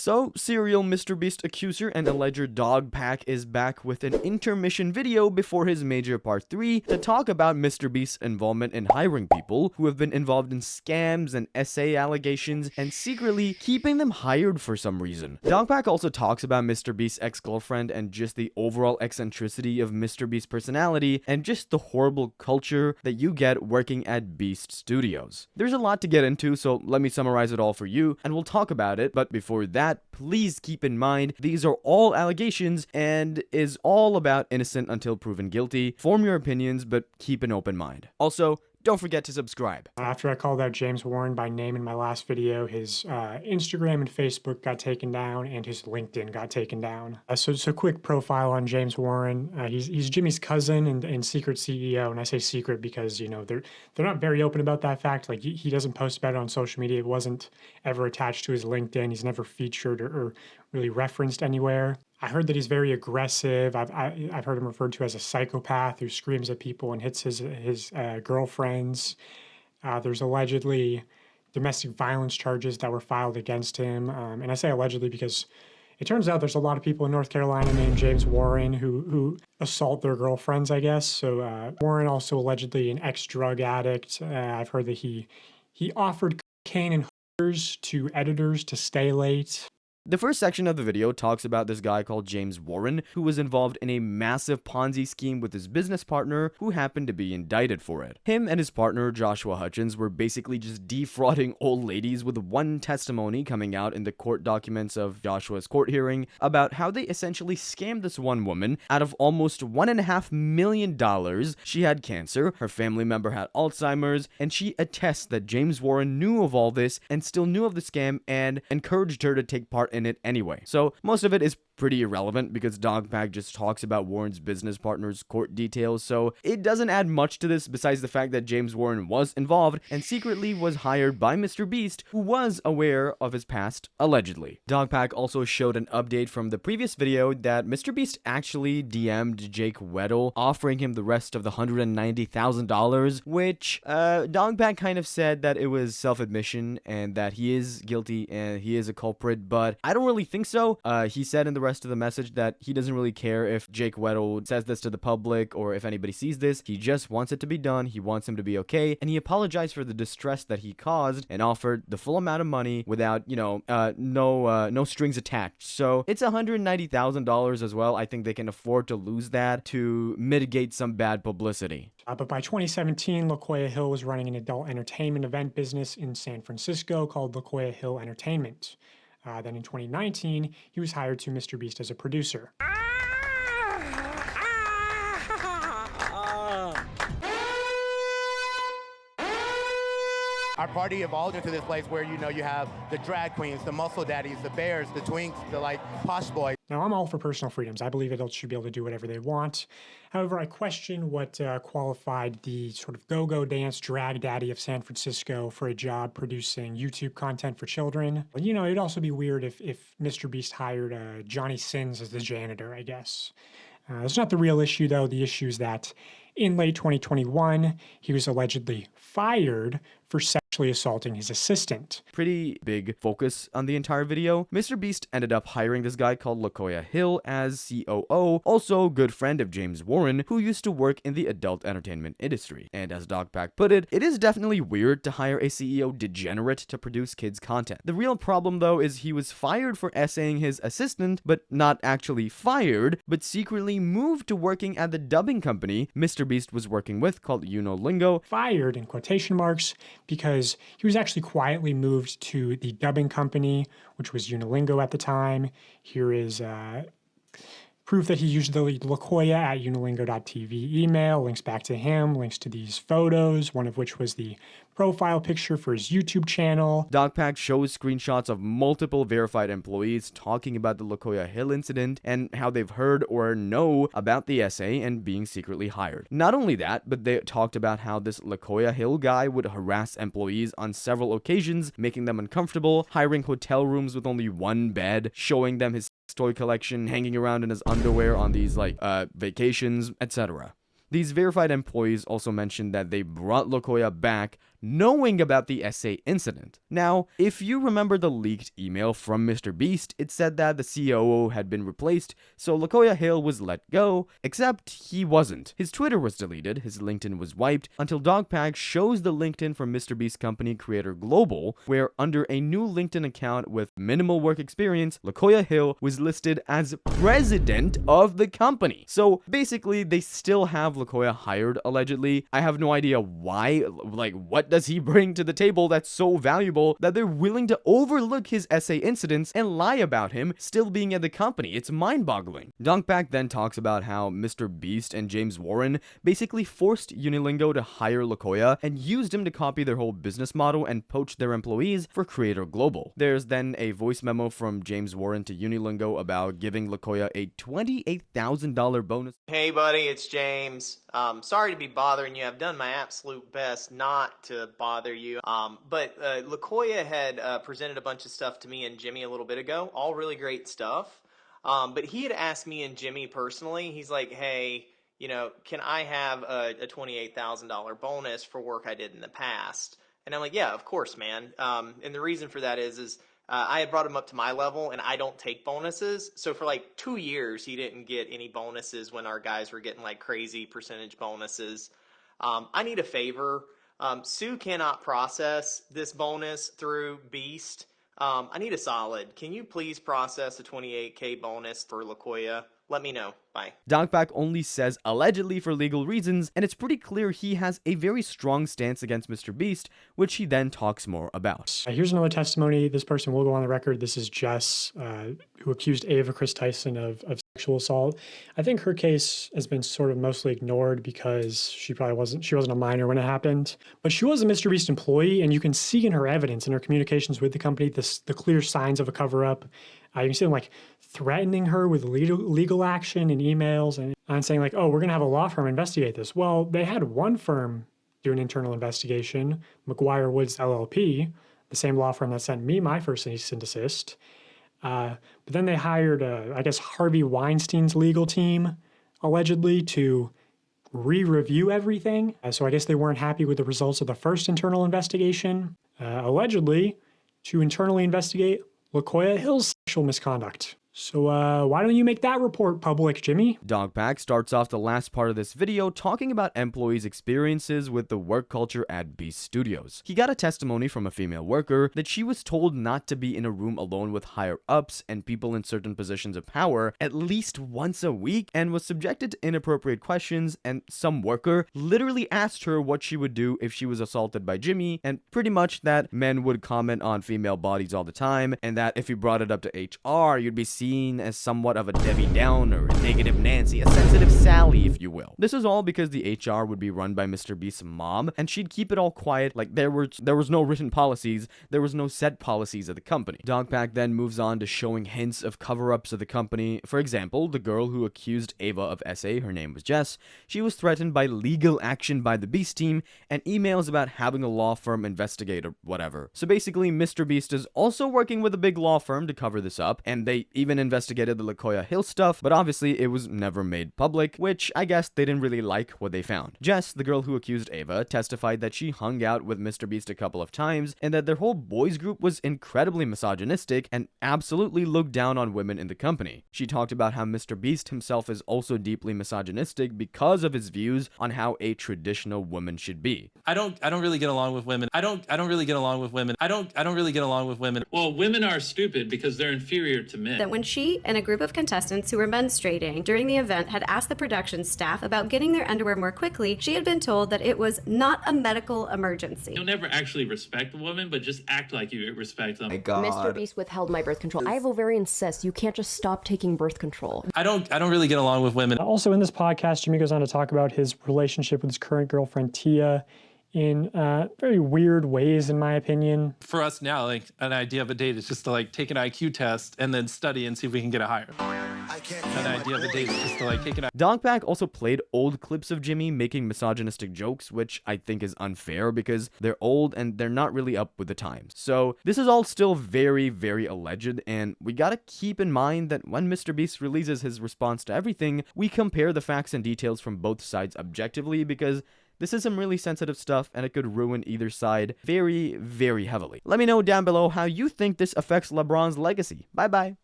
So, serial MrBeast accuser and alleged DogPack is back with an intermission video before his major part 3 to talk about MrBeast's involvement in hiring people who have been involved in scams and SA allegations and secretly keeping them hired for some reason. DogPack also talks about MrBeast's ex-girlfriend and just the overall eccentricity of MrBeast's personality and just the horrible culture that you get working at Beast Studios. There's a lot to get into, so let me summarize it all for you and we'll talk about it, but before that, please keep in mind these are all allegations and is all about innocent until proven guilty. Form your opinions, but keep an open mind. Also, don't forget to subscribe. After I called out James Warren by name in my last video, his Instagram and Facebook got taken down and his LinkedIn got taken down. So quick profile on James Warren. He's Jimmy's cousin and secret CEO. And I say secret because, you know, they're not very open about that fact. Like he doesn't post about it on social media. It wasn't ever attached to his LinkedIn. He's never featured or really referenced anywhere. I heard that he's very aggressive. I've heard him referred to as a psychopath who screams at people and hits his girlfriends. There's allegedly domestic violence charges that were filed against him. And I say allegedly because it turns out there's a lot of people in North Carolina named James Warren who assault their girlfriends, I guess. So Warren also allegedly an ex-drug addict. I've heard that he offered cocaine and hookers to editors to stay late. The first section of the video talks about this guy called James Warren, who was involved in a massive Ponzi scheme with his business partner, who happened to be indicted for it. Him and his partner, Joshua Hutchins, were basically just defrauding old ladies, with one testimony coming out in the court documents of Joshua's court hearing about how they essentially scammed this one woman out of almost $1.5 million. She had cancer, her family member had Alzheimer's, and she attests that James Warren knew of all this and still knew of the scam and encouraged her to take part in it anyway. So most of it is pretty irrelevant because DogPack just talks about Warren's business partner's court details, so it doesn't add much to this besides the fact that James Warren was involved and secretly was hired by MrBeast, who was aware of his past, allegedly. DogPack also showed an update from the previous video that MrBeast actually DM'd Jake Weddle, offering him the rest of the $190,000, which DogPack kind of said that it was self-admission and that he is guilty and he is a culprit, but I don't really think so. He said in the rest of the message that he doesn't really care if Jake Weddle says this to the public or if anybody sees this. He just wants it to be done. He wants him to be okay, and he apologized for the distress that he caused and offered the full amount of money without, you know, no strings attached. So it's $190,000 as well. I think they can afford to lose that to mitigate some bad publicity. But by 2017, LaQuia Hill was running an adult entertainment event business in San Francisco called LaQuia Hill Entertainment. Then in 2019, he was hired to MrBeast as a producer. Our party evolved into this place where, you know, you have the drag queens, the muscle daddies, the bears, the twinks, the posh boys. Now, I'm all for personal freedoms. I believe adults should be able to do whatever they want. However, I question what qualified the sort of go-go dance drag daddy of San Francisco for a job producing YouTube content for children. You know, it'd also be weird if MrBeast hired Johnny Sins as the janitor, I guess. It's not the real issue, though. The issue is that in late 2021, he was allegedly fired for sexually assaulting his assistant. Pretty big focus on the entire video. MrBeast ended up hiring this guy called LaQuia Hill as COO, also a good friend of James Warren, who used to work in the adult entertainment industry. And as DogPack put it is definitely weird to hire a CEO degenerate to produce kids' content. The real problem, though, is he was fired for essaying his assistant, but not actually fired, but secretly moved to working at the dubbing company MrBeast was working with called Unilingo. Fired in quotation marks because he was actually quietly moved to the dubbing company, which was Unilingo at the time. Here is proof that he used the LaQuia at unilingo.tv email, links back to him, links to these photos, one of which was the profile picture for his YouTube channel. DogPack shows screenshots of multiple verified employees talking about the LaQuia Hill incident and how they've heard or know about the essay and being secretly hired. Not only that, but they talked about how this LaQuia Hill guy would harass employees on several occasions, making them uncomfortable, hiring hotel rooms with only one bed, showing them his toy collection, hanging around in his underwear on these vacations, etc. These verified employees also mentioned that they brought LaQuia back knowing about the essay incident. Now, if you remember the leaked email from MrBeast, it said that the COO had been replaced, so LaKoya Hill was let go, except he wasn't. His Twitter was deleted, his LinkedIn was wiped, until DogPack shows the LinkedIn from MrBeast company Creator Global, where under a new LinkedIn account with minimal work experience, LaKoya Hill was listed as president of the company. So basically, they still have LaKoya hired, allegedly. I have no idea why, like, what does he bring to the table that's so valuable that they're willing to overlook his essay incidents and lie about him still being at the company? It's mind-boggling. DogPack then talks about how MrBeast and James Warren basically forced Unilingo to hire LaKoya and used him to copy their whole business model and poach their employees for Creator Global. There's then a voice memo from James Warren to Unilingo about giving LaKoya a $28,000 bonus. Hey buddy, it's James. Sorry to be bothering you. I've done my absolute best not to bother you. But LaKoya had presented a bunch of stuff to me and Jimmy a little bit ago. All really great stuff. But he had asked me and Jimmy personally. He's like, hey, you know, can I have a $28,000 bonus for work I did in the past? And I'm like, yeah, of course, man. And the reason for that is I had brought him up to my level, and I don't take bonuses. So for like 2 years, he didn't get any bonuses when our guys were getting like crazy percentage bonuses. I need a favor. Sue cannot process this bonus through Beast. I need a solid. Can you please process a $28K bonus for LaKoya? Let me know. Bye. DogPack only says allegedly for legal reasons, and it's pretty clear he has a very strong stance against MrBeast, which he then talks more about. Here's another testimony. This person will go on the record. This is Jess, who accused Ava Chris Tyson of sexual assault. I think her case has been sort of mostly ignored because she wasn't a minor when it happened. But she was a MrBeast employee, and you can see in her evidence, in her communications with the company, the clear signs of a cover-up. You can see them like threatening her with legal action and emails and saying like, oh, we're going to have a law firm investigate this. Well, they had one firm do an internal investigation, McGuire Woods LLP, the same law firm that sent me my first cease and desist. But then they hired, I guess, Harvey Weinstein's legal team, allegedly, to re-review everything. So I guess they weren't happy with the results of the first internal investigation, allegedly, to internally investigate LaKoya Hill's sexual misconduct. So why don't you make that report public, Jimmy? DogPack starts off the last part of this video talking about employees' experiences with the work culture at Beast Studios. He got a testimony from a female worker that she was told not to be in a room alone with higher-ups and people in certain positions of power at least once a week, and was subjected to inappropriate questions, and some worker literally asked her what she would do if she was assaulted by Jimmy, and pretty much that men would comment on female bodies all the time, and that if you brought it up to HR, you'd be seen as somewhat of a Debbie Downer, a negative Nancy, a sensitive Sally, if you will. This is all because the HR would be run by MrBeast's mom, and she'd keep it all quiet, like there was no written policies, there was no set policies of the company. DogPack then moves on to showing hints of cover-ups of the company. For example, the girl who accused Ava of SA, her name was Jess, she was threatened by legal action by the Beast team, and emails about having a law firm investigate or whatever. So basically, MrBeast is also working with a big law firm to cover this up, and they even investigated the LaKoya Hill stuff, but obviously it was never made public, which I guess they didn't really like what they found. Jess, the girl who accused Ava, testified that she hung out with MrBeast a couple of times, and that their whole boys group was incredibly misogynistic and absolutely looked down on women in the company. She talked about how MrBeast himself is also deeply misogynistic because of his views on how a traditional woman should be. I don't really get along with women. I don't really get along with women. I don't really get along with women. Well, women are stupid because they're inferior to men. That when she and a group of contestants who were menstruating during the event had asked the production staff about getting their underwear more quickly, she had been told that it was not a medical emergency. You'll never actually respect a woman, but just act like you respect them. My God. MrBeast withheld my birth control. I have ovarian cysts. You can't just stop taking birth control. I don't really get along with women. Also in this podcast, Jimmy goes on to talk about his relationship with his current girlfriend, Tia, in very weird ways, in my opinion. For us now, like, an idea of a date is just to like take an IQ test and then study and see if we can get a higher. An idea of a date is just to like take an DogPack also played old clips of Jimmy making misogynistic jokes, which I think is unfair because they're old and they're not really up with the times. So this is all still very, very alleged, and we gotta keep in mind that when MrBeast releases his response to everything, we compare the facts and details from both sides objectively, because This is some really sensitive stuff, and it could ruin either side very, very heavily. Let me know down below how you think this affects LeBron's legacy. Bye bye.